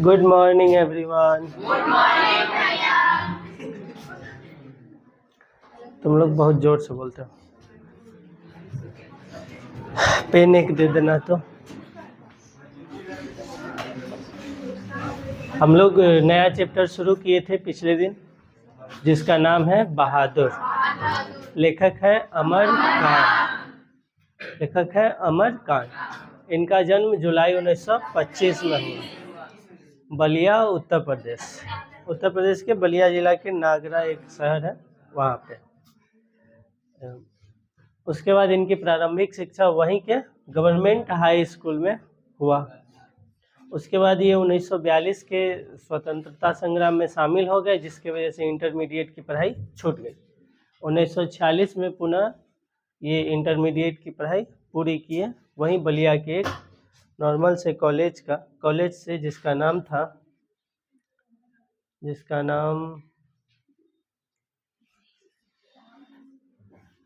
Good morning everyone. तुम लोग बहुत जोर से बोलते हो। पेन एक दे देना। तो हम लोग नया चैप्टर शुरू किए थे पिछले दिन, जिसका नाम है बहादुर। लेखक है अमर कांत। इनका जन्म जुलाई 1925 में हुआ, बलिया उत्तर प्रदेश के बलिया जिला के नागरा एक शहर है, वहाँ पे। उसके बाद इनकी प्रारंभिक शिक्षा वहीं के गवर्नमेंट हाई स्कूल में हुआ। उसके बाद ये 1942 के स्वतंत्रता संग्राम में शामिल हो गए, जिसके वजह से इंटरमीडिएट की पढ़ाई छूट गई। 1946 में पुनः ये इंटरमीडिएट की पढ़ाई पूरी किए, वहीं बलिया के एक नॉर्मल से कॉलेज से, जिसका नाम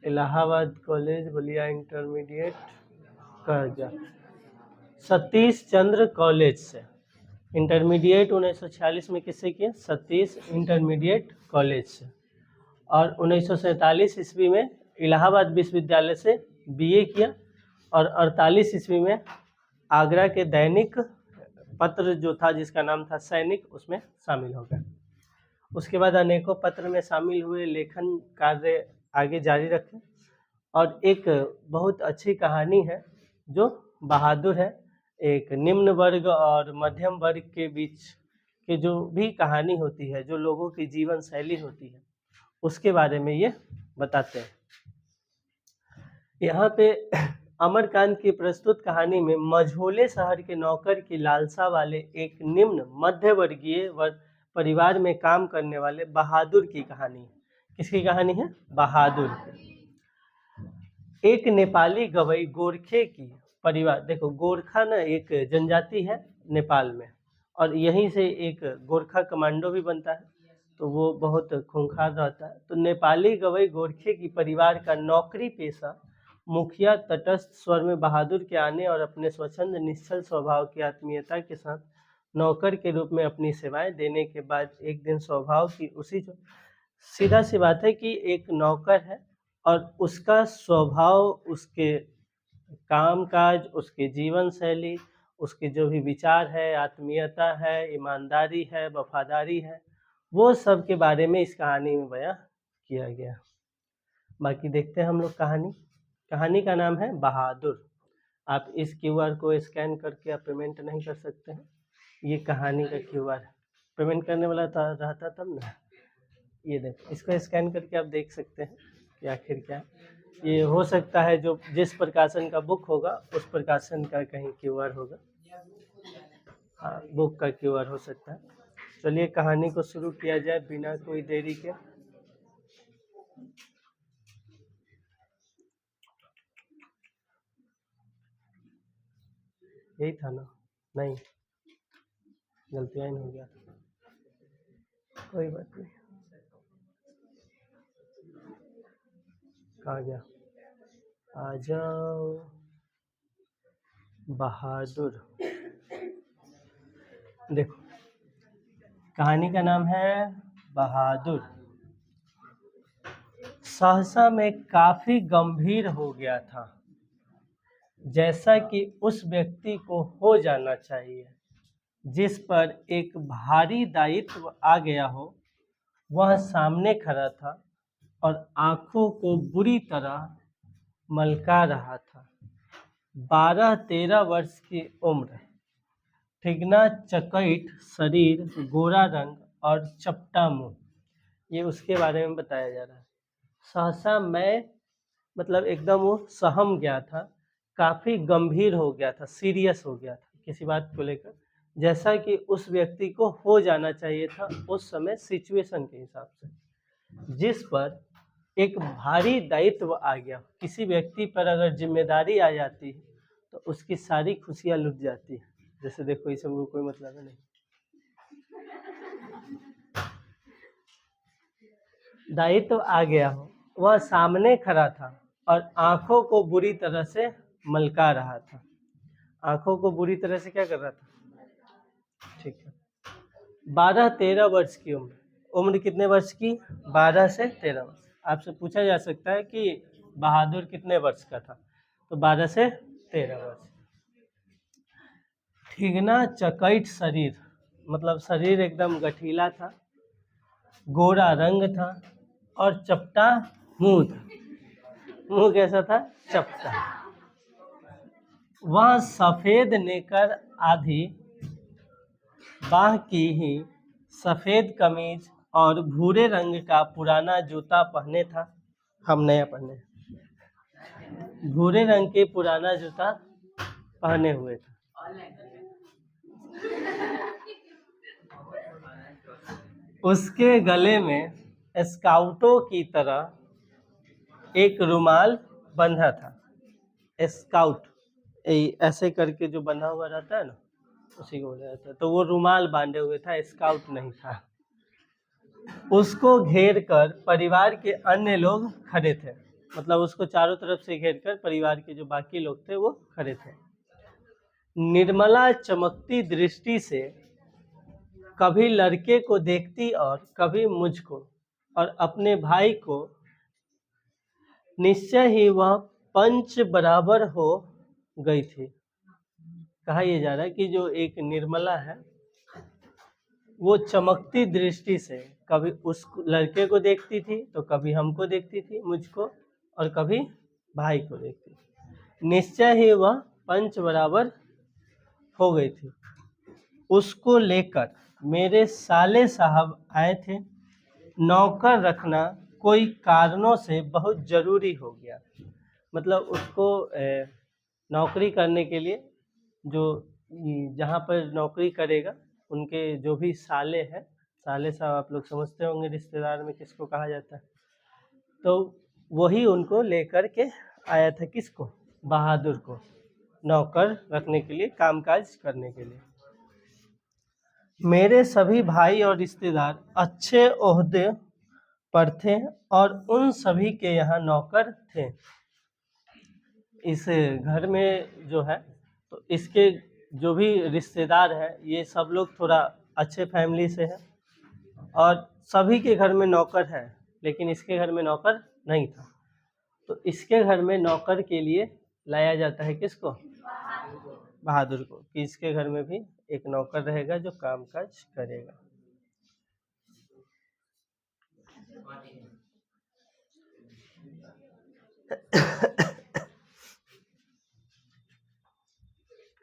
Allahabad college Ballia intermediate Karja, Satish Chandra college से इंटरमीडिएट 1946 में किससे किए? सतीश इंटरमीडिएट कॉलेज से। और 1947 ईस्वी में इलाहाबाद विश्वविद्यालय से बीए किया, और 48 ईस्वी में आगरा के दैनिक पत्र जो था, जिसका नाम था सैनिक, उसमें शामिल हो गए। उसके बाद अनेकों पत्र में शामिल हुए, लेखन कार्य आगे जारी रखे। और एक बहुत अच्छी कहानी है जो बहादुर है, एक निम्न वर्ग और मध्यम वर्ग के बीच के जो भी कहानी होती है, जो लोगों की जीवन शैली होती है, उसके बारे में ये बताते हैं। यहाँ पे अमरकांत की प्रस्तुत कहानी में मझोले शहर के नौकर की लालसा वाले एक निम्न मध्य वर्गीय परिवार में काम करने वाले बहादुर की कहानी है। किसकी कहानी है? बहादुर की। एक नेपाली गवई गोरखे की परिवार, देखो गोरखा ना एक जनजाति है नेपाल में, और यहीं से एक गोरखा कमांडो भी बनता है, तो वो बहुत खूंखार रहता है। तो नेपाली गवई गोरखे की परिवार का नौकरी पेशा मुखिया तटस्थ स्वर में बहादुर के आने और अपने स्वच्छंद निश्चल स्वभाव की आत्मीयता के साथ नौकर के रूप में अपनी सेवाएं देने के बाद एक दिन स्वभाव की उसी जो सीधा सी बात है कि एक नौकर है और उसका स्वभाव, उसके कामकाज, उसके जीवन शैली, उसके जो भी विचार है, आत्मीयता है, ईमानदारी है, वफादारी है, वो सब के बारे में इस कहानी में बयां किया गया। बाकी देखते हैं हम लोग कहानी का नाम है बहादुर। आप इस क्यूआर को स्कैन करके आप पेमेंट नहीं कर सकते हैं, ये कहानी का क्यूआर है। पेमेंट करने वाला रहता तब ना। ये देखो, इसको स्कैन करके आप देख सकते हैं कि आखिर क्या। ये हो सकता है जो जिस प्रकाशन का बुक होगा उस प्रकाशन का कहीं क्यूआर होगा। हाँ, बुक का क्यूआर हो सकता है। चलिए कहानी को शुरू किया जाए बिना कोई देरी के। यही था ना? नहीं, गलतियाँ हो गया, कोई बात नहीं। कहाँ गया? आ जाओ। बहादुर। देखो, कहानी का नाम है बहादुर। सहसा मैं काफी गंभीर हो गया था, जैसा कि उस व्यक्ति को हो जाना चाहिए जिस पर एक भारी दायित्व आ गया हो। वह सामने खड़ा था और आंखों को बुरी तरह मलका रहा था। 12-13 वर्ष की उम्र, ठिगना चकैत शरीर, गोरा रंग और चपटा मुंह, ये उसके बारे में बताया जा रहा है। सहसा मैं मतलब एकदम वो सहम गया था, काफ़ी गंभीर हो गया था, सीरियस हो गया था किसी बात को लेकर, जैसा कि उस व्यक्ति को हो जाना चाहिए था उस समय सिचुएशन के हिसाब से, जिस पर एक भारी दायित्व आ गया। किसी व्यक्ति पर अगर जिम्मेदारी आ जाती है तो उसकी सारी खुशियाँ लुट जाती है। जैसे देखो, इस सब कोई मतलब नहीं। दायित्व आ गया हो, वह सामने खड़ा था और आंखों को बुरी तरह से मलका रहा था। आंखों को बुरी तरह से क्या कर रहा था? ठीक है। 12-13 वर्ष की उम्र। उम्र कितने वर्ष की? 12 से 13 वर्ष। आपसे पूछा जा सकता है कि बहादुर कितने वर्ष का था, तो 12 से 13 वर्ष। ठिगना चकैत शरीर, मतलब शरीर एकदम गठीला था, गोरा रंग था और चपटा मुंह था। मुंह कैसा था? चपटा। वह सफेद नेकर आधी बाह की ही सफेद कमीज और भूरे रंग का पुराना जूता पहने था। हम नया पहने, भूरे रंग के पुराना जूता पहने हुए था। उसके गले में स्काउटों की तरह एक रुमाल बंधा था। स्काउट ऐसे करके जो बंधा हुआ रहता है ना, उसी को बोला जाता है। तो वो रुमाल बांधे हुए था, स्काउट नहीं था। उसको घेर कर परिवार के अन्य लोग खड़े थे, मतलब उसको चारों तरफ से घेर कर परिवार के जो बाकी लोग थे वो खड़े थे। निर्मला चमकती दृष्टि से कभी लड़के को देखती और कभी मुझको और अपने भाई को। निश्चय ही वह पंच बराबर हो गई थी। कहा यह जा रहा है कि जो एक निर्मला है वो चमकती दृष्टि से कभी उस लड़के को देखती थी, तो कभी हमको देखती थी, मुझको, और कभी भाई को देखती थी। निश्चय ही वह पंच बराबर हो गई थी। उसको लेकर मेरे साले साहब आए थे। नौकर रखना कोई कारणों से बहुत जरूरी हो गया। मतलब उसको नौकरी करने के लिए, जो जहाँ पर नौकरी करेगा उनके जो भी साले हैं, साले साहब आप लोग समझते होंगे रिश्तेदार में किसको कहा जाता है, तो वही उनको लेकर के आया था। किसको? बहादुर को, नौकर रखने के लिए, कामकाज करने के लिए। मेरे सभी भाई और रिश्तेदार अच्छे ओहदे पर थे और उन सभी के यहाँ नौकर थे। इस घर में जो है, तो इसके जो भी रिश्तेदार हैं ये सब लोग थोड़ा अच्छे फैमिली से हैं और सभी के घर में नौकर है, लेकिन इसके घर में नौकर नहीं था। तो इसके घर में नौकर के लिए लाया जाता है किसको? बहादुर को, कि इसके घर में भी एक नौकर रहेगा जो कामकाज करेगा।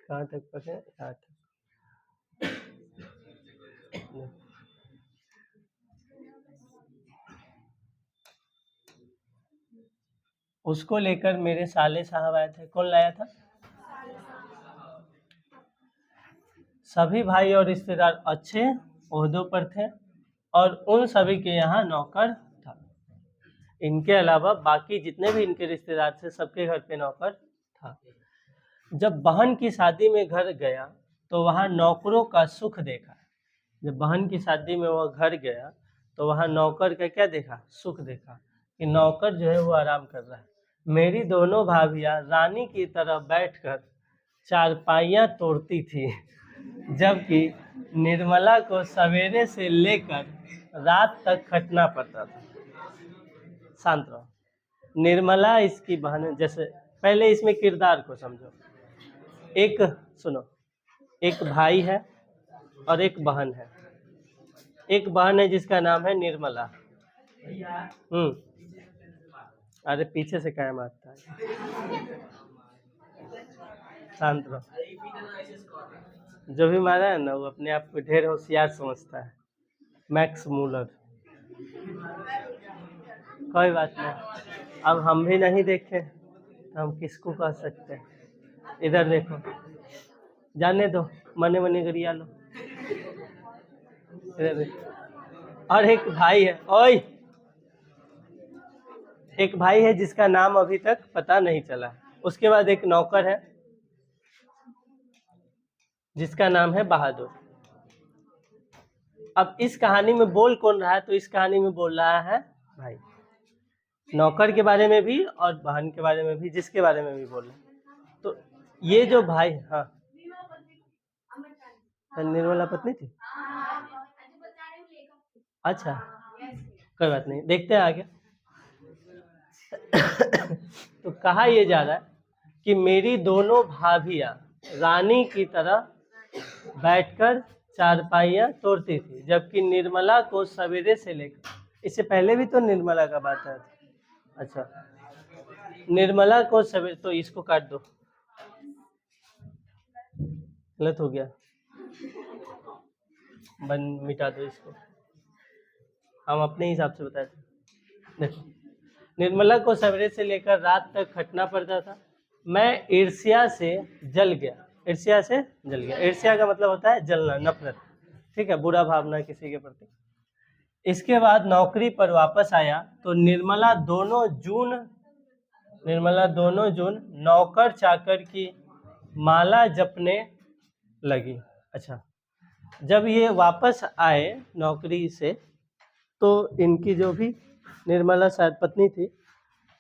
कहाँ तक पढ़े? यहाँ तक। उसको लेकर मेरे साले साहब आए थे। कौन लाया था? सभी भाई और रिश्तेदार अच्छे ओहदों पर थे और उन सभी के यहाँ नौकर था। इनके अलावा बाकी जितने भी इनके रिश्तेदार थे सबके घर पे नौकर था। जब बहन की शादी में घर गया तो वहाँ नौकरों का सुख देखा। जब बहन की शादी में वह घर गया तो वहाँ नौकर का क्या देखा? सुख देखा, कि नौकर जो है वो आराम कर रहा है। मेरी दोनों भाभियाँ रानी की तरह बैठकर चारपाइयाँ तोड़ती थी, जबकि निर्मला को सवेरे से लेकर रात तक खटना पड़ता था। शांत रहो। निर्मला इसकी बहन है। जैसे पहले इसमें किरदार को समझो। एक सुनो, एक भाई है और एक बहन है। एक बहन है जिसका नाम है निर्मला। अरे पीछे से क्या मारता है? शांत रहो। जो भी मारा है ना वो अपने आप को ढेर होशियार समझता है। Max Muller. कोई बात नहीं, अब हम भी नहीं देखे तो हम किसको कह सकते हैं। इधर देखो, जाने दो, मने मने गरिया लो। इधर देखो। और एक भाई है, ओए, एक भाई है जिसका नाम अभी तक पता नहीं चला। उसके बाद एक नौकर है जिसका नाम है बहादुर। अब इस कहानी में बोल कौन रहा है? तो इस कहानी में बोल रहा है भाई। नौकर के बारे में भी और बहन के बारे में भी, जिसके बारे में भी बोल रहे हैं। तो ये जो भाई, हाँ, निर्मला पत्नी थी। अच्छा, कोई बात नहीं, देखते हैं आगे। तो कहा यह जा रहा है कि मेरी दोनों भाभियां रानी की तरह बैठकर चारपाइयां तोड़ती थी, जबकि निर्मला को सवेरे से लेकर, इससे पहले भी तो निर्मला का बात है। अच्छा, निर्मला को सवेरे, तो इसको काट दो, गलत हो गया, मिटा दो इसको, हम अपने हिसाब से बताए थे। देखो, निर्मला को सवेरे से लेकर रात तक खटना पड़ता था। मैं ईर्ष्या से जल गया। ईर्ष्या से जल गया, ईर्ष्या का मतलब होता है जलना, नफरत, ठीक है, बुरा भावना किसी के प्रति। इसके बाद नौकरी पर वापस आया तो निर्मला दोनों जून नौकर चाकर की माला जपने लगी। अच्छा, जब ये वापस आए नौकरी से तो इनकी जो भी निर्मला शायद पत्नी थी,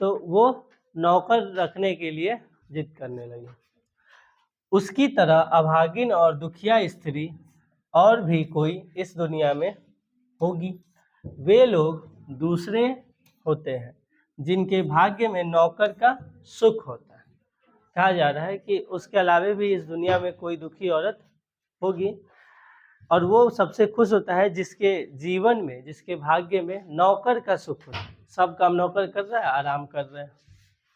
तो वो नौकर रखने के लिए जिद करने लगी। उसकी तरह अभागिन और दुखिया स्त्री और भी कोई इस दुनिया में होगी। वे लोग दूसरे होते हैं जिनके भाग्य में नौकर का सुख होता है। कहा जा रहा है कि उसके अलावे भी इस दुनिया में कोई दुखी औरत होगी, और वो सबसे खुश होता है जिसके जीवन में, जिसके भाग्य में नौकर का सुख होता है। सब काम नौकर कर रहा है, आराम कर रहे हैं,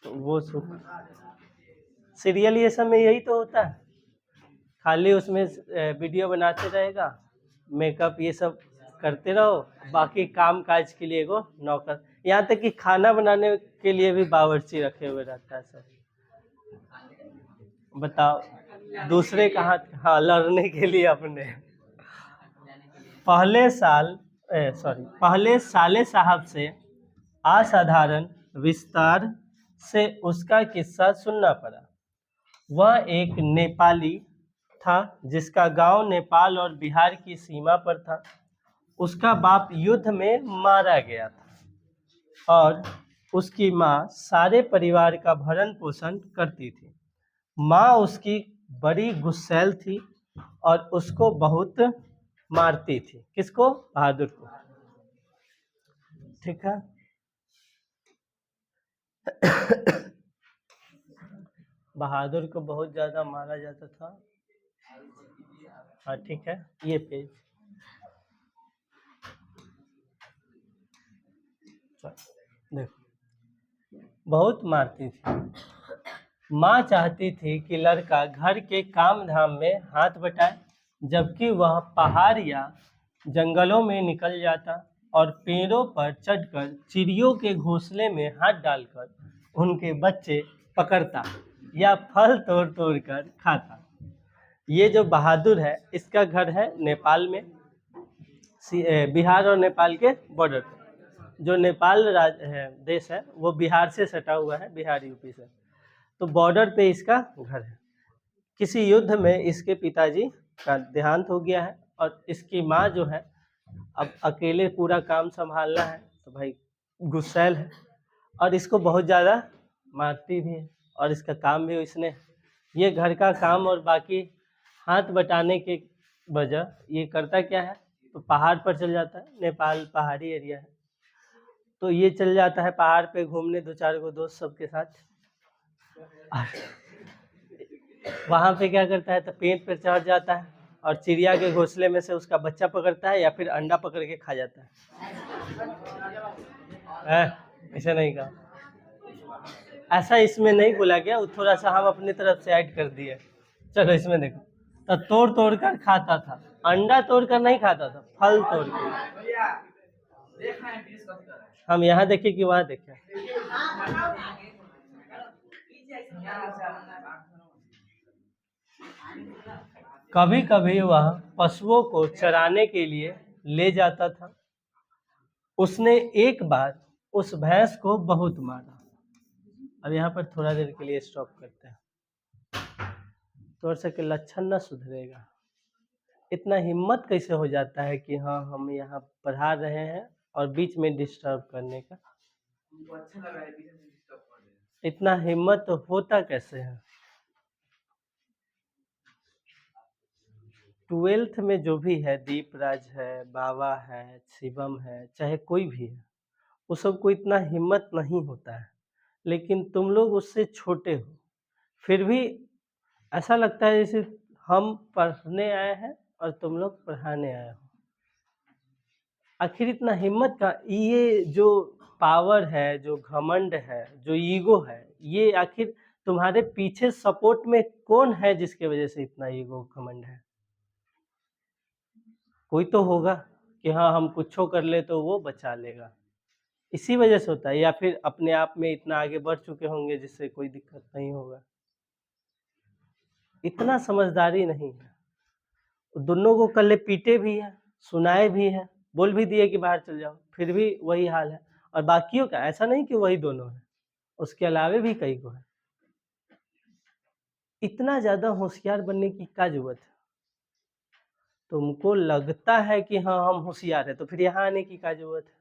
तो वो सुख। सीरियल ये सब में यही तो होता है, खाली उसमें वीडियो बनाते रहेगा, मेकअप ये सब करते रहो, बाकी काम काज के लिए वो नौकर, यहाँ तक कि खाना बनाने के लिए भी बावर्ची रखे हुए रहता है सर। बताओ, दूसरे कहाँ, हाँ, लड़ने के लिए अपने। पहले साले साहब से असाधारण विस्तार से उसका किस्सा सुनना पड़ा। वह एक नेपाली था जिसका गांव नेपाल और बिहार की सीमा पर था। उसका बाप युद्ध में मारा गया था और उसकी माँ सारे परिवार का भरण पोषण करती थी। माँ उसकी बड़ी गुस्सैल थी और उसको बहुत मारती थी। किसको? बहादुर को, ठीक है। बहादुर को बहुत ज्यादा मारा जाता था। हाँ, ठीक है, ये पेज देखो, बहुत मारती थी। माँ चाहती थी कि लड़का घर के काम धाम में हाथ बटाए, जबकि वह पहाड़ या जंगलों में निकल जाता और पेड़ों पर चढ़कर चिड़ियों के घोंसले में हाथ डालकर उनके बच्चे पकड़ता या फल तोड़ तोड़ कर खाता। ये जो बहादुर है, इसका घर है नेपाल में, बिहार और नेपाल के बॉर्डर पर। जो नेपाल देश है वो बिहार से सटा हुआ है, बिहार यूपी से, तो बॉर्डर पे इसका घर है। किसी युद्ध में इसके पिताजी का देहांत हो गया है और इसकी माँ जो है अब अकेले पूरा काम संभालना है, तो भाई गुस्सैल है और इसको बहुत ज़्यादा मारती भी है। और इसका काम भी इसने, ये घर का काम और बाकी हाथ बटाने के वजह ये करता क्या है, तो पहाड़ पर चल जाता है, नेपाल पहाड़ी एरिया है, तो ये चल जाता है पहाड़ पे घूमने, दो चार को दोस्त सबके साथ। वहाँ पे क्या करता है, तो पेड़ पर चढ़ जाता है और चिड़िया के घोंसले में से उसका बच्चा पकड़ता है या फिर अंडा पकड़ के खा जाता है। ऐसा नहीं कहा, ऐसा इसमें नहीं बोला गया, वो थोड़ा सा हम अपनी तरफ से ऐड कर दिए। चलो इसमें देखो, तो तोड़ तोड़ कर खाता था, अंडा तोड़ कर नहीं खाता था, फल तोड़ कर। हम यहाँ देखे कि वहाँ देखे? कभी कभी वह पशुओं को चराने के लिए ले जाता था। उसने एक बार उस भैंस को बहुत मारा। अब यहाँ पर थोड़ा देर के लिए स्टॉप करते हैं, थोड़ा सा के लक्षण न सुधरेगा। इतना हिम्मत कैसे हो जाता है कि हाँ हम यहाँ पढ़ा रहे हैं और बीच में डिस्टर्ब करने का, इतना हिम्मत होता कैसे है? ट्वेल्थ में जो भी है, दीपराज है, बाबा है, शिवम है, चाहे कोई भी है, वो सबको इतना हिम्मत नहीं होता है, लेकिन तुम लोग उससे छोटे हो, फिर भी ऐसा लगता है जैसे हम पढ़ने आए हैं और तुम लोग पढ़ाने आए हो। आखिर इतना हिम्मत का, ये जो पावर है, जो घमंड है, जो ईगो है, ये आखिर तुम्हारे पीछे सपोर्ट में कौन है जिसके वजह से इतना ईगो घमंड है? कोई तो होगा कि हाँ हम कुछ कर ले तो वो बचा लेगा, इसी वजह से होता है। या फिर अपने आप में इतना आगे बढ़ चुके होंगे जिससे कोई दिक्कत नहीं होगा। इतना समझदारी नहीं है। दोनों को कल पीटे भी है, सुनाए भी है, बोल भी दिए कि बाहर चल जाओ, फिर भी वही हाल है। और बाकियों का ऐसा नहीं कि वही दोनों है, उसके अलावे भी कई को है। इतना ज्यादा होशियार बनने की क्या जरूरत है? तुमको लगता है कि हाँ हम होशियार है, तो फिर यहाँ आने की क्या जरूरत है?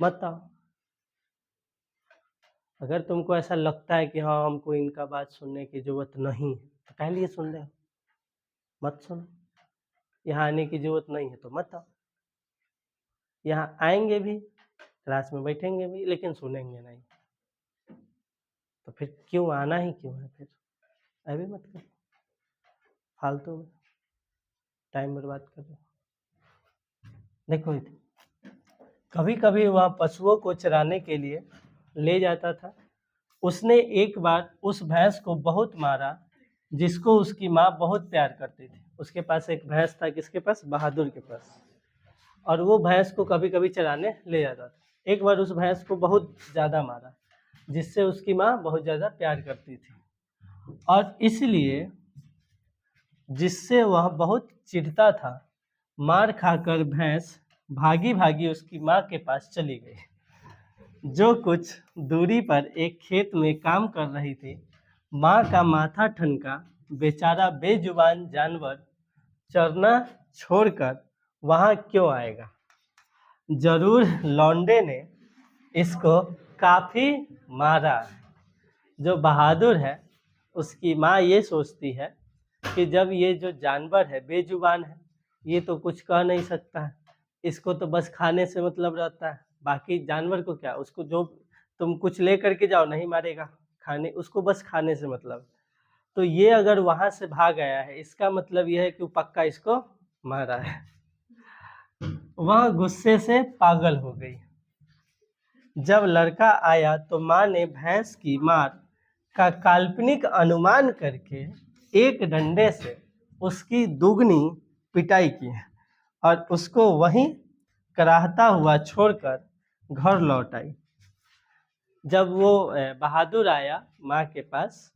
मत आओ। अगर तुमको ऐसा लगता है कि हाँ हमको इनका बात सुनने की जरूरत नहीं है, तो कह लिए सुन रहे हो, मत सुनो। यहाँ आने की जरूरत नहीं है तो मत आओ। यहाँ आएंगे भी, क्लास में बैठेंगे भी, लेकिन सुनेंगे नहीं, तो फिर क्यों आना ही क्यों है? फिर अभी मत कर, फालतू में टाइम बर्बाद कर रहे हो। देखो कभी कभी वह पशुओं को चराने के लिए ले जाता था। उसने एक बार उस भैंस को बहुत मारा जिसको उसकी माँ बहुत प्यार करती थी। उसके पास एक भैंस था, किसके पास? बहादुर के पास। और वो भैंस को कभी कभी चराने ले जाता था। एक बार उस भैंस को बहुत ज़्यादा मारा जिससे उसकी माँ बहुत ज़्यादा प्यार करती थी, और इसलिए जिससे वह बहुत चिढ़ता था। मार खाकर भैंस भागी भागी उसकी माँ के पास चली गई, जो कुछ दूरी पर एक खेत में काम कर रही थी। माँ का माथा ठनका बेचारा बेजुबान जानवर चरना छोड़कर वहाँ क्यों आएगा? जरूर लौंडे ने इसको काफी मारा। जो बहादुर है उसकी माँ ये सोचती है कि जब ये जो जानवर है बेजुबान है, ये तो कुछ कह नहीं सकता है, इसको तो बस खाने से मतलब रहता है। बाकी जानवर को क्या, उसको जो तुम कुछ ले करके जाओ नहीं मारेगा, खाने उसको बस खाने से मतलब। तो ये अगर वहां से भाग आया है, इसका मतलब यह है कि वो पक्का इसको मारा है। वह गुस्से से पागल हो गई। जब लड़का आया तो माँ ने भैंस की मार का काल्पनिक अनुमान करके एक डंडे से उसकी दुगनी पिटाई की और उसको वहीं कराहता हुआ छोड़कर घर लौट आई। जब वो बहादुर आया माँ के पास,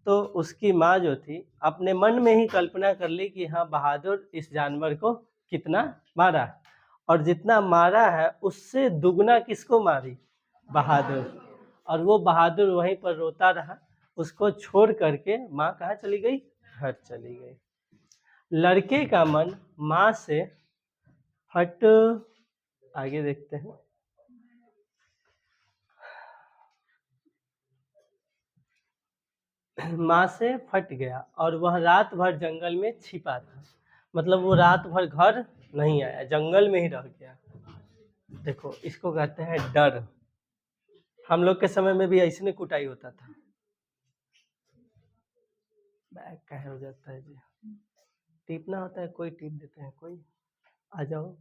तो उसकी माँ जो थी अपने मन में ही कल्पना कर ली कि हाँ बहादुर इस जानवर को कितना मारा, और जितना मारा है उससे दुगना किसको मारी? बहादुर। और वो बहादुर वहीं पर रोता रहा। उसको छोड़ करके माँ कहाँ चली गई? घर चली गई। लड़के का मन माँ से हट, आगे देखते हैं। माँ से फट गया और वह रात भर जंगल में छिपा था। मतलब वो रात भर घर नहीं आया, जंगल में ही रह गया। देखो इसको कहते हैं डर। हम लोग के समय में भी ऐसे कुटाई होता था। बैग कहे हो जाता है जी, टीपना होता है, कोई टीप देते हैं, कोई आ जाओ।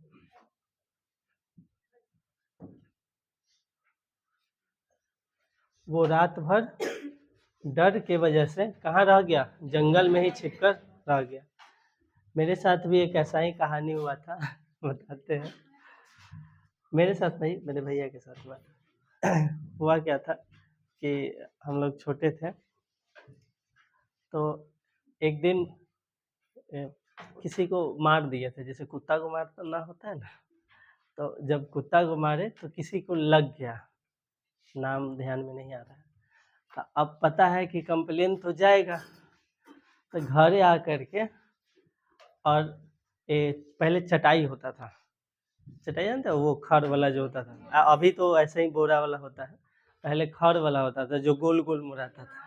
वो रात भर डर के वजह से कहाँ रह गया? जंगल में ही छिपकर रह गया। मेरे साथ भी एक ऐसा ही कहानी हुआ था। बताते हैं। मेरे साथ नहीं, मेरे भैया के साथ हुआ था। हुआ क्या था कि हम लोग छोटे थे, तो एक दिन किसी को मार दिए थे, जैसे कुत्ता को मारना होता है ना। तो जब कुत्ता को मारे तो किसी को लग गया, नाम ध्यान में नहीं आ रहा है। तो अब पता है कि कंप्लेन तो जाएगा, तो घर आ करके, और पहले चटाई होता था, चटाई जानते हो, वो खड़ वाला जो होता था। अभी तो ऐसे ही बोरा वाला होता है, पहले खड़ वाला होता था जो गोल गोल मुड़ाता था।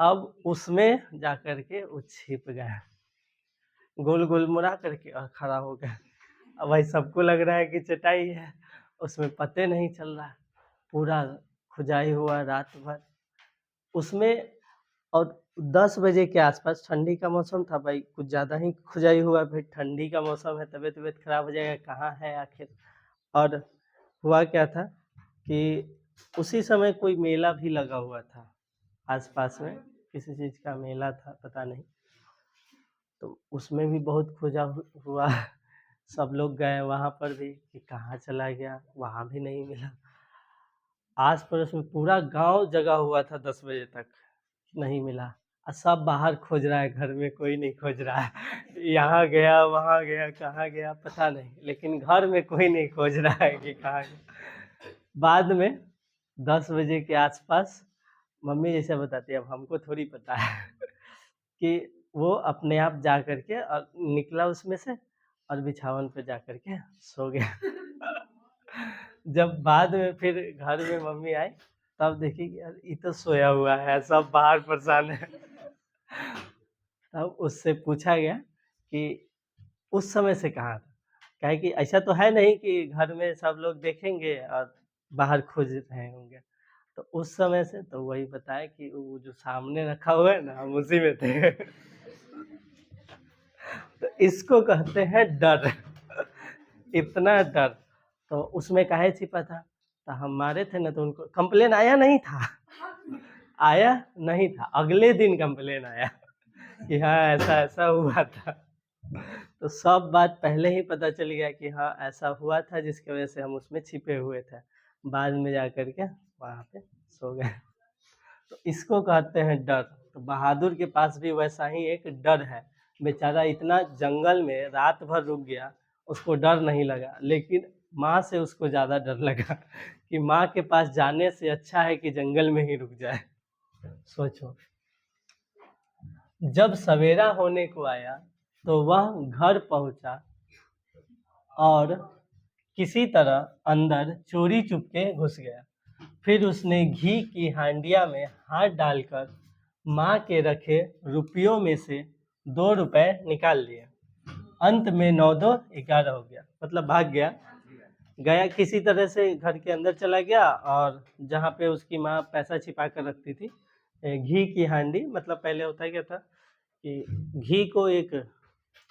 अब उसमें जा कर के वो छिप गया, गोल गोल मुड़ा करके और खड़ा हो गया। अब भाई सबको लग रहा है कि चटाई है, उसमें पते नहीं चल रहा, पूरा खुजाई हुआ रात भर उसमें। और 10 बजे के आसपास, ठंडी का मौसम था भाई, कुछ ज़्यादा ही खुजाई हुआ, भाई ठंडी का मौसम है, तबीयत तबीयत खराब हो जाएगा, कहाँ है आखिर। और हुआ क्या था कि उसी समय कोई मेला भी लगा हुआ था आसपास में, किसी चीज़ का मेला था पता नहीं, तो उसमें भी बहुत खोजा हुआ। सब लोग गए वहाँ पर भी कि कहाँ चला गया, वहाँ भी नहीं मिला। आस पड़ोस में पूरा गांव जगा हुआ था 10 बजे तक, नहीं मिला। और सब बाहर खोज रहा है, घर में कोई नहीं खोज रहा है। यहाँ गया वहाँ गया, कहाँ गया पता नहीं, लेकिन घर में कोई नहीं खोज रहा है कि कहाँ गया। बाद में 10 बजे के आसपास मम्मी जैसे बताती है, अब हमको थोड़ी पता है कि वो अपने आप जा करके और निकला उसमें से और बिछावन पे जा करके सो गया। जब बाद में फिर घर में मम्मी आई, तब देखी कि यार ये तो सोया हुआ है, सब बाहर परेशान है। तब उससे पूछा गया कि उस समय से कहाँ था, कहे कि ऐसा तो है नहीं कि घर में सब लोग देखेंगे और बाहर खोज रहे होंगे। तो उस समय से तो वही बताया कि वो जो सामने रखा हुआ है ना, हम उसी में थे। तो इसको कहते हैं डर। इतना डर। तो उसमें काहे छिपा था, तो हम मारे थे ना, तो उनको कंप्लेन आया नहीं था। आया नहीं था, अगले दिन कंप्लेन आया कि हाँ ऐसा ऐसा हुआ था। तो सब बात पहले ही पता चल गया कि हाँ ऐसा हुआ था, जिसकी वजह से हम उसमें छिपे हुए थे। बाद में जा कर के वहाँ पे सो गए। तो इसको कहते हैं डर। तो बहादुर के पास भी वैसा ही एक डर है। बेचारा इतना जंगल में रात भर रुक गया, उसको डर नहीं लगा, लेकिन माँ से उसको ज़्यादा डर लगा कि माँ के पास जाने से अच्छा है कि जंगल में ही रुक जाए। सोचो, जब सवेरा होने को आया तो वह घर पहुंचा और किसी तरह अंदर चोरी चुपके घुस गया। फिर उसने घी की हांडिया में हाथ डालकर माँ के रखे रुपयों में से 2 रुपए निकाल लिए। अंत में 9 2 11 हो गया, मतलब भाग गया। गया किसी तरह से घर के अंदर चला गया, और जहाँ पे उसकी माँ पैसा छिपा कर रखती थी, घी की हांडी, मतलब पहले होता है क्या था कि घी को एक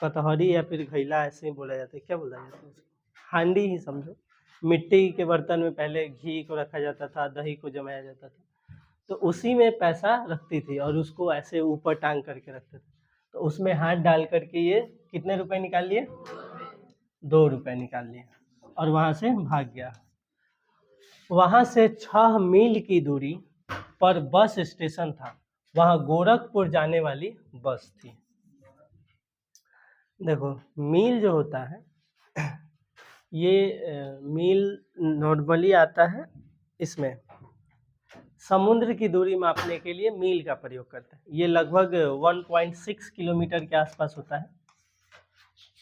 कटहरी या फिर घैला ऐसे ही बोला जाता है, क्या बोला जाता है उसको, हांडी ही समझो। मिट्टी के बर्तन में पहले घी को रखा जाता था, दही को जमाया जाता था, तो उसी में पैसा रखती थी और उसको ऐसे ऊपर टांग करके रखते थे। तो उसमें हाथ डाल करके ये कितने रुपए निकाल लिए, 2 रुपए निकाल लिए और वहां से भाग गया। वहां से 6 मील की दूरी पर बस स्टेशन था, वहां गोरखपुर जाने वाली बस थी। देखो, मील जो होता है, ये मील नॉर्मली आता है इसमें, समुद्र की दूरी मापने के लिए मील का प्रयोग करते हैं। ये लगभग 1.6 किलोमीटर के आसपास होता है,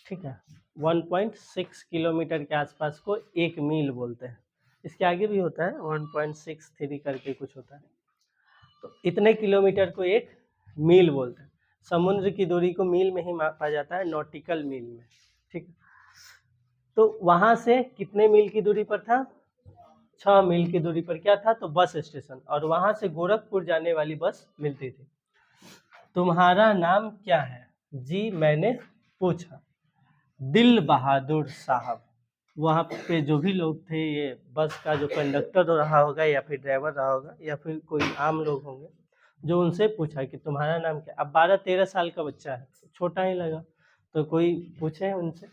ठीक है। 1.6 किलोमीटर के आसपास को एक मील बोलते हैं। इसके आगे भी होता है, 1.63 करके कुछ होता है। तो इतने किलोमीटर को एक मील बोलते हैं। समुद्र की दूरी को मील में ही मापा जाता है, नॉटिकल मील में, ठीक है। तो वहां से कितने मील की दूरी पर था, 6 मील की दूरी पर क्या था, तो बस स्टेशन, और वहां से गोरखपुर जाने वाली बस मिलती थी। तुम्हारा नाम क्या है, जी मैंने पूछा। दिल बहादुर साहब। वहाँ पे जो भी लोग थे, ये बस का जो कंडक्टर रहा होगा या फिर ड्राइवर रहा होगा या फिर कोई आम लोग होंगे, जो उनसे पूछा कि तुम्हारा नाम क्या। अब 12-13 साल का बच्चा है, छोटा ही लगा, तो कोई पूछे उनसे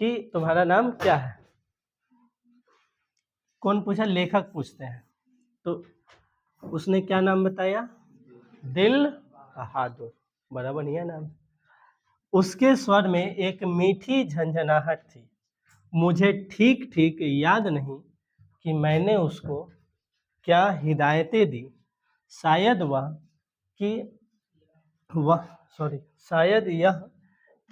कि तुम्हारा नाम क्या है। कौन पूछा, लेखक पूछते हैं। तो उसने क्या नाम बताया, दिल बहादुर, बड़ा बढ़िया नाम। उसके स्वर में एक मीठी झंझनाहट थी। मुझे ठीक ठीक याद नहीं कि मैंने उसको क्या हिदायतें दी। शायद वह कि वह सॉरी शायद यह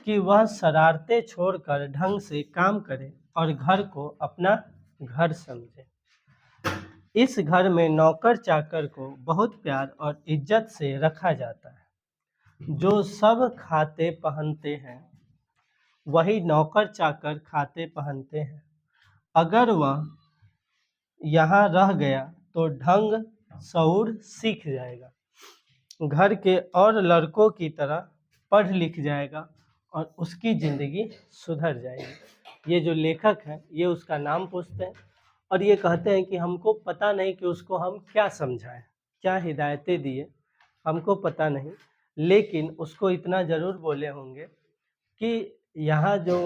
कि वह शरारतें छोड़कर ढंग से काम करे और घर को अपना घर समझे। इस घर में नौकर चाकर को बहुत प्यार और इज्जत से रखा जाता है। जो सब खाते पहनते हैं वही नौकर चाकर खाते पहनते हैं। अगर वह यहाँ रह गया तो ढंग शऊर सीख जाएगा, घर के और लड़कों की तरह पढ़ लिख जाएगा और उसकी ज़िंदगी सुधर जाएगी। ये जो लेखक हैं ये उसका नाम पूछते हैं और ये कहते हैं कि हमको पता नहीं कि उसको हम क्या समझाएं, क्या हिदायतें दिए, हमको पता नहीं, लेकिन उसको इतना ज़रूर बोले होंगे कि यहाँ जो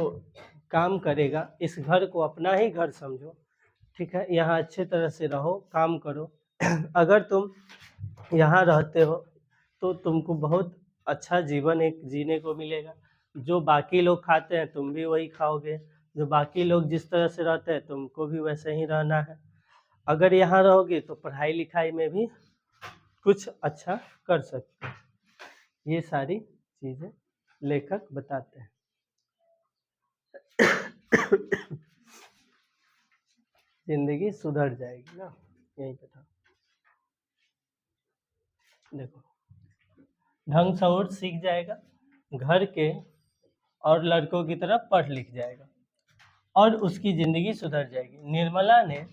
काम करेगा इस घर को अपना ही घर समझो, ठीक है, यहाँ अच्छे तरह से रहो, काम करो। अगर तुम यहाँ रहते हो तो तुमको बहुत अच्छा जीवन एक जीने को मिलेगा। जो बाकी लोग खाते हैं तुम भी वही खाओगे, जो बाकी लोग जिस तरह से रहते हैं तुमको भी वैसे ही रहना है। अगर यहाँ रहोगे तो पढ़ाई लिखाई में भी कुछ अच्छा कर सकते हो। ये सारी चीज़ें लेखक बताते हैं। जिंदगी सुधर जाएगी ना, यही बता। देखो, ढंग शऊर सीख जाएगा, घर के और लड़कों की तरह पढ़ लिख जाएगा और उसकी ज़िंदगी सुधर जाएगी। निर्मला ने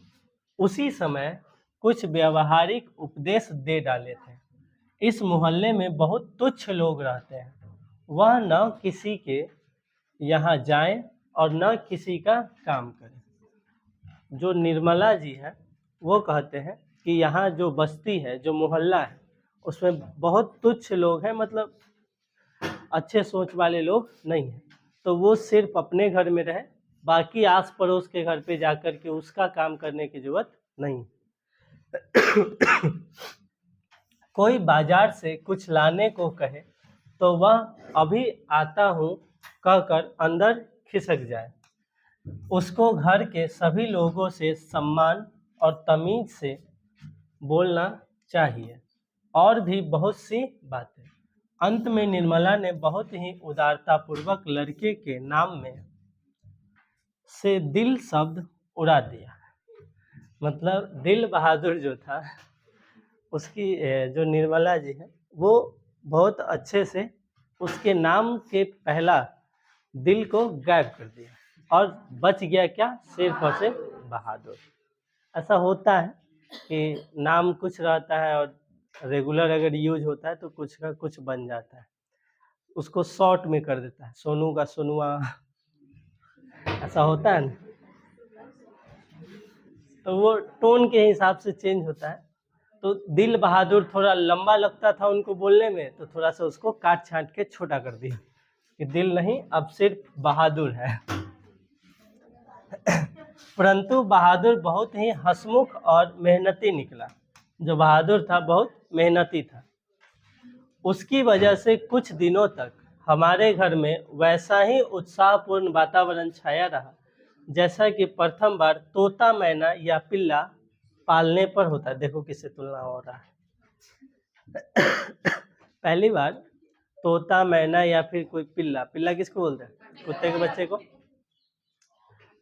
उसी समय कुछ व्यावहारिक उपदेश दे डाले थे। इस मोहल्ले में बहुत तुच्छ लोग रहते हैं, वह न किसी के यहाँ जाएं और न किसी का काम करें। जो निर्मला जी हैं वो कहते हैं कि यहाँ जो बस्ती है, जो मोहल्ला है, उसमें बहुत तुच्छ लोग हैं, मतलब अच्छे सोच वाले लोग नहीं हैं। तो वो सिर्फ अपने घर में रहे, बाकी आस पड़ोस के घर पे जाकर के उसका काम करने की जरूरत नहीं। कोई बाजार से कुछ लाने को कहे तो वह अभी आता हूँ कहकर अंदर खिसक जाए। उसको घर के सभी लोगों से सम्मान और तमीज से बोलना चाहिए और भी बहुत सी बातें। अंत में निर्मला ने बहुत ही उदारतापूर्वक लड़के के नाम में से दिल शब्द उड़ा दिया। मतलब दिल बहादुर जो था उसकी जो निर्मला जी है वो बहुत अच्छे से उसके नाम के पहला दिल को गायब कर दिया और बच गया क्या, सिर्फ और सिर्फ बहादुर। ऐसा होता है कि नाम कुछ रहता है और रेगुलर अगर यूज होता है तो कुछ का कुछ बन जाता है, उसको शॉर्ट में कर देता है, सोनू का सोनुआ, ऐसा होता है ना। तो वो टोन के हिसाब से चेंज होता है। तो दिल बहादुर थोड़ा लंबा लगता था उनको बोलने में, तो थोड़ा सा उसको काट छांट के छोटा कर दिया कि दिल नहीं, अब सिर्फ बहादुर है। परंतु बहादुर बहुत ही हंसमुख और मेहनती निकला। जो बहादुर था बहुत मेहनती था। उसकी वजह से कुछ दिनों तक हमारे घर में वैसा ही उत्साहपूर्ण वातावरण छाया रहा जैसा कि प्रथम बार तोता मैना या पिल्ला पालने पर होता है। देखो किससे तुलना हो रहा है। पहली बार तोता मैना या फिर कोई पिल्ला, पिल्ला किसको बोलते हैं, कुत्ते के बच्चे को।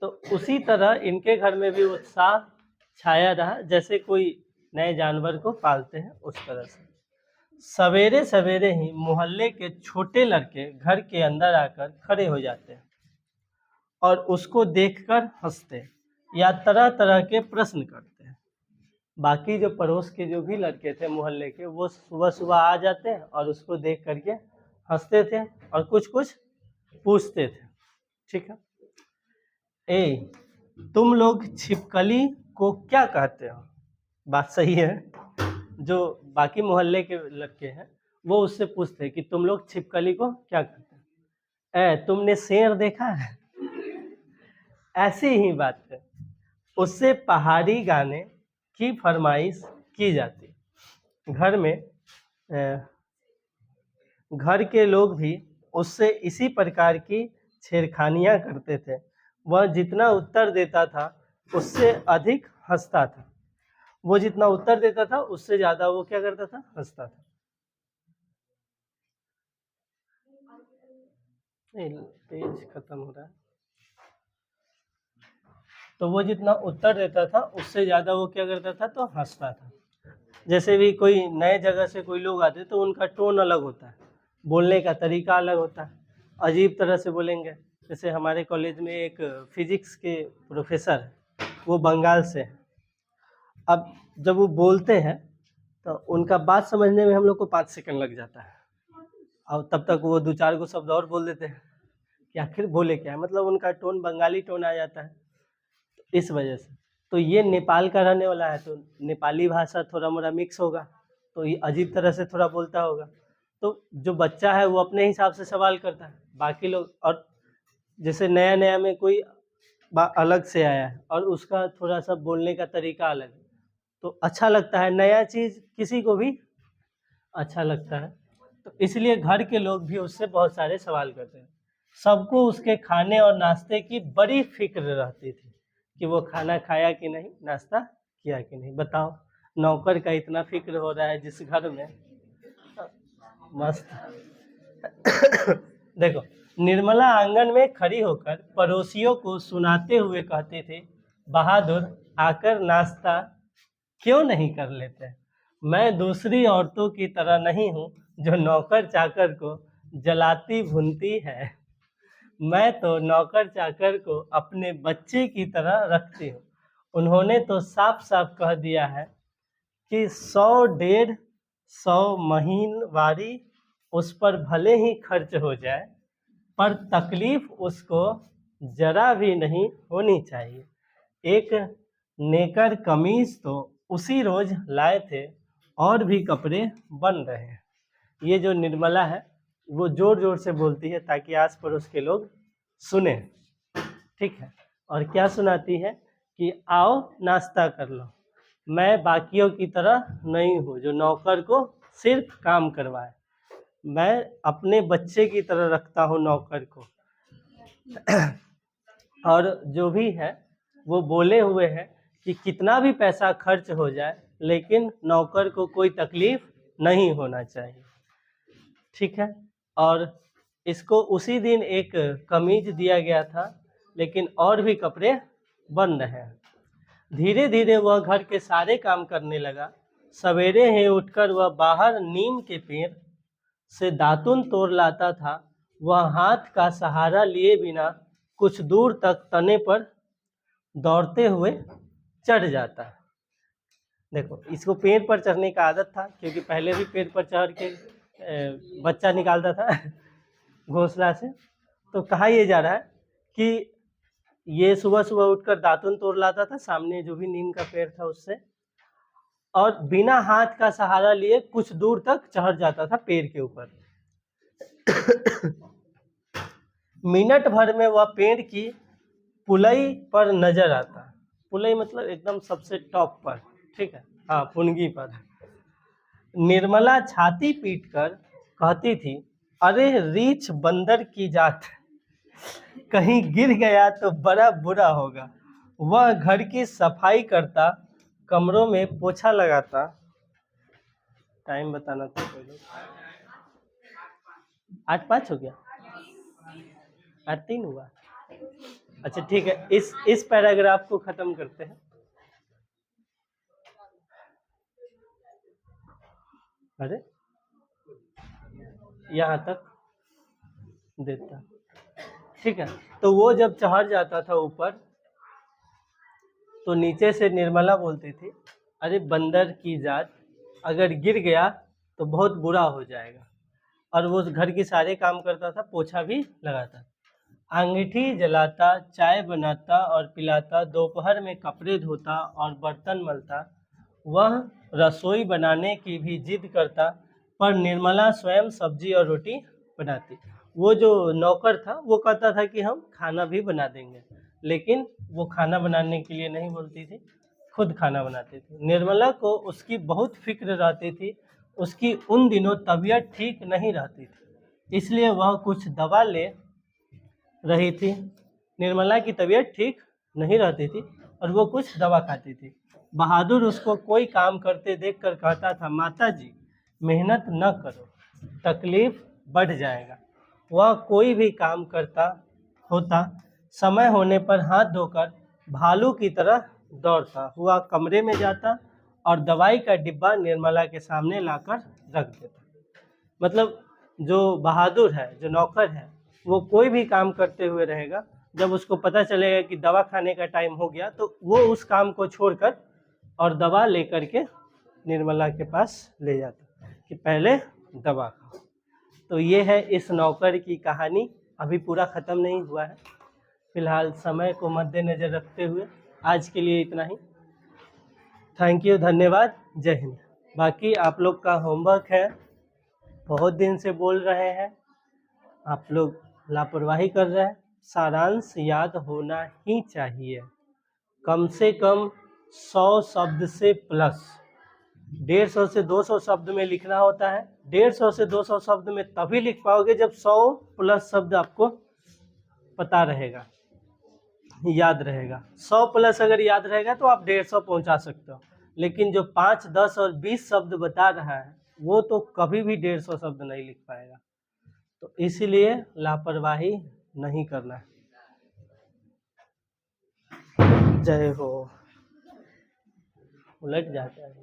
तो उसी तरह इनके घर में भी उत्साह छाया रहा जैसे कोई नए जानवर को पालते हैं उस तरह से। सवेरे सवेरे ही मोहल्ले के छोटे लड़के घर के अंदर आकर खड़े हो जाते हैं और उसको देखकर हंसते या तरह तरह के प्रश्न करते हैं। बाकी जो पड़ोस के जो भी लड़के थे मोहल्ले के, वो सुबह सुबह आ जाते हैं और उसको देख करके हंसते थे और कुछ कुछ पूछते थे। ठीक है, ए तुम लोग छिपकली को क्या कहते हो? बात सही है। जो बाकी मोहल्ले के लड़के हैं वो उससे पूछते हैं कि तुम लोग छिपकली को क्या कहते हैं? तुमने शेर देखा है? ऐसी ही बात है। उससे पहाड़ी गाने की फरमाइश की जाती। घर में घर के लोग भी उससे इसी प्रकार की छेड़खानियां करते थे। वह जितना उत्तर देता था उससे अधिक हंसता था। वो जितना उत्तर देता था उससे ज्यादा वो क्या करता था, हंसता था। नहीं, पेज खत्म हो रहा है। तो वो जितना उत्तर देता था उससे ज़्यादा वो क्या करता था, तो हंसता था। जैसे भी कोई नए जगह से कोई लोग आते तो उनका टोन अलग होता है, बोलने का तरीका अलग होता है, अजीब तरह से बोलेंगे। जैसे हमारे कॉलेज में एक फिजिक्स के प्रोफेसर है, वो बंगाल से हैं। अब जब वो बोलते हैं तो उनका बात समझने में हम लोग को 5 सेकंड लग जाता है, और तब तक वो 2-4 गो शब्द और बोल देते हैं कि आखिर बोले क्या है, मतलब उनका टोन बंगाली टोन आ जाता है इस वजह से। तो ये नेपाल का रहने वाला है, तो नेपाली भाषा थोड़ा मोड़ा मिक्स होगा, तो ये अजीब तरह से थोड़ा बोलता होगा। तो जो बच्चा है वो अपने हिसाब से सवाल करता है, बाकी लोग, और जैसे नया नया में कोई अलग से आया है और उसका थोड़ा सा बोलने का तरीका अलग है, तो अच्छा लगता है, नया चीज़ किसी को भी अच्छा लगता है। तो इसलिए घर के लोग भी उससे बहुत सारे सवाल करते हैं। सबको उसके खाने और नाश्ते की बड़ी फिक्र रहती थी कि वो खाना खाया कि नहीं, नाश्ता किया कि नहीं। बताओ, नौकर का इतना फिक्र हो रहा है जिस घर में। मस्त। देखो, निर्मला आंगन में खड़ी होकर पड़ोसियों को सुनाते हुए कहती थी, बहादुर आकर नाश्ता क्यों नहीं कर लेते? मैं दूसरी औरतों की तरह नहीं हूँ जो नौकर चाकर को जलाती भूनती है। मैं तो नौकर चाकर को अपने बच्चे की तरह रखती हूँ। उन्होंने तो साफ साफ कह दिया है कि 100-150 महीनवारी उस पर भले ही खर्च हो जाए, पर तकलीफ उसको जरा भी नहीं होनी चाहिए। एक नेकर कमीज तो उसी रोज लाए थे, और भी कपड़े बन रहे हैं। ये जो निर्मला है वो जोर जोर से बोलती है ताकि आस पड़ोस के लोग सुने, ठीक है। और क्या सुनाती है कि आओ नाश्ता कर लो, मैं बाकियों की तरह नहीं हूँ जो नौकर को सिर्फ काम करवाए, मैं अपने बच्चे की तरह रखता हूँ नौकर को। और जो भी है वो बोले हुए हैं कि कितना भी पैसा खर्च हो जाए लेकिन नौकर को कोई तकलीफ नहीं होना चाहिए, ठीक है। और इसको उसी दिन एक कमीज दिया गया था, लेकिन और भी कपड़े बन रहे हैं। धीरे धीरे वह घर के सारे काम करने लगा। सवेरे ही उठकर वह बाहर नीम के पेड़ से दातुन तोड़ लाता था। वह हाथ का सहारा लिए बिना कुछ दूर तक तने पर दौड़ते हुए चढ़ जाता। देखो, इसको पेड़ पर चढ़ने का आदत था, क्योंकि पहले भी पेड़ पर चढ़ के बच्चा निकालता था घोंसला से। तो कहा यह जा रहा है कि ये सुबह सुबह उठकर दातुन तोड़ लाता था सामने जो भी नीम का पेड़ था उससे, और बिना हाथ का सहारा लिए कुछ दूर तक चढ़ जाता था पेड़ के ऊपर। मिनट भर में वह पेड़ की पुलई पर नजर आता। पुलई मतलब एकदम सबसे टॉप पर, ठीक है, हाँ, पुनगी पर। निर्मला छाती पीटकर कहती थी, अरे रीछ बंदर की जात, कहीं गिर गया तो बड़ा बुरा होगा। वह घर की सफाई करता, कमरों में पोछा लगाता। टाइम बताना था कोई लोग। 8:05 हो गया, 8:03 हुआ। अच्छा ठीक है, इस पैराग्राफ को खत्म करते हैं। अरे यहाँ तक देता, ठीक है। तो वो जब चढ़ जाता था ऊपर, तो नीचे से निर्मला बोलती थी, अरे बंदर की जात, अगर गिर गया तो बहुत बुरा हो जाएगा। और वो घर की सारे काम करता था, पोछा भी लगाता, अंगीठी जलाता, चाय बनाता और पिलाता, दोपहर में कपड़े धोता और बर्तन मलता। वह रसोई बनाने की भी जिद करता, पर निर्मला स्वयं सब्जी और रोटी बनाती। वो जो नौकर था वो कहता था कि हम खाना भी बना देंगे, लेकिन वो खाना बनाने के लिए नहीं बोलती थी, खुद खाना बनाती थी। निर्मला को उसकी बहुत फिक्र रहती थी। उसकी उन दिनों तबीयत ठीक नहीं रहती थी, इसलिए वह कुछ दवा ले रही थी। निर्मला की तबीयत ठीक नहीं रहती थी और वो कुछ दवा खाती थी। बहादुर उसको कोई काम करते देखकर कहता था, माताजी मेहनत न करो, तकलीफ बढ़ जाएगा। वह कोई भी काम करता होता, समय होने पर हाथ धोकर भालू की तरह दौड़ता हुआ कमरे में जाता और दवाई का डिब्बा निर्मला के सामने लाकर रख देता। मतलब जो बहादुर है, जो नौकर है, वो कोई भी काम करते हुए रहेगा, जब उसको पता चलेगा कि दवा खाने का टाइम हो गया तो वो उस काम को छोड़कर और दवा लेकर के निर्मला के पास ले जाता कि पहले दवा खाओ। तो ये है इस नौकर की कहानी। अभी पूरा ख़त्म नहीं हुआ है, फिलहाल समय को मद्देनज़र रखते हुए आज के लिए इतना ही। थैंक यू, धन्यवाद, जय हिंद। बाकी आप लोग का होमवर्क है, बहुत दिन से बोल रहे हैं, आप लोग लापरवाही कर रहे हैं। सारांश याद होना ही चाहिए, कम से कम 100 शब्द से प्लस। 150 से 200 शब्द में लिखना होता है। 150 से 200 शब्द में तभी लिख पाओगे जब 100 प्लस शब्द आपको पता रहेगा, याद रहेगा। 100 प्लस अगर याद रहेगा तो आप 150 पहुंचा सकते हो, लेकिन जो 5, 10 और 20 शब्द बता रहा है वो तो कभी भी 150 शब्द नहीं लिख पाएगा। तो इसीलिए लापरवाही नहीं करना है। जय हो। उलट जाता है।